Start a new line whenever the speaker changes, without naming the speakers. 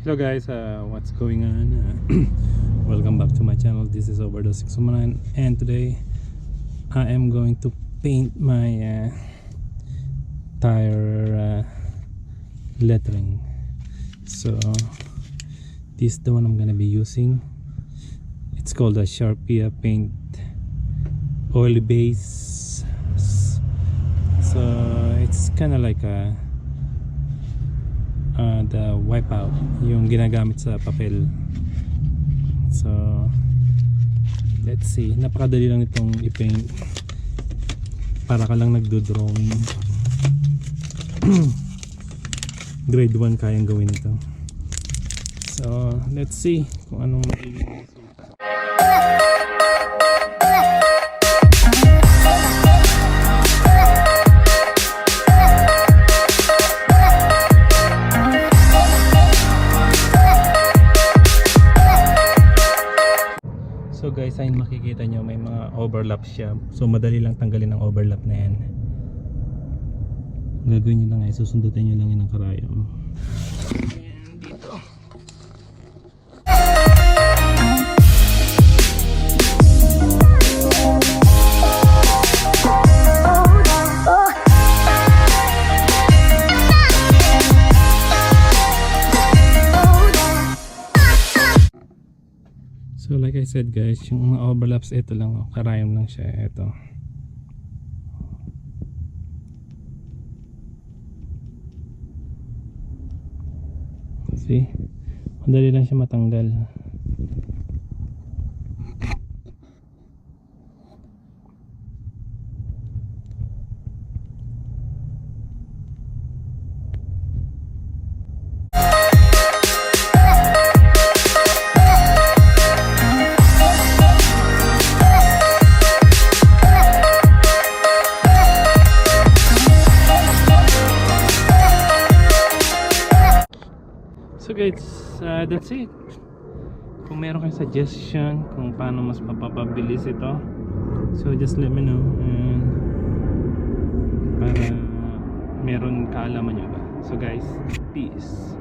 Hello guys, what's going on? Welcome back to my channel. This is Overdose 619 and today I am going to paint my tire lettering. So this is the one I'm gonna be using. It's called a Sharpie paint oil base. So it's kind of like a the wipeout, yung ginagamit sa papel. So let's see, napakadali lang itong i-paint, para ka lang nagdo-drawing. Grade 1 kayang gawin ito. So let's see kung anong magiging resulta. So guys, ay makikita nyo may mga overlap siya. So madali lang tanggalin ang overlap na yan. Gagawin nyo lang ay susundutin nyo lang yan ng karayom. And dito. So like I said guys, yung mga overlaps ito lang, oh, karayom lang siya, ito. See? Madali lang siya matanggal. So guys, that's it. Kung meron kayong suggestion kung paano mas mapapabilis ito, so just let me know, and para meron kaalaman nyo ba. So guys, peace.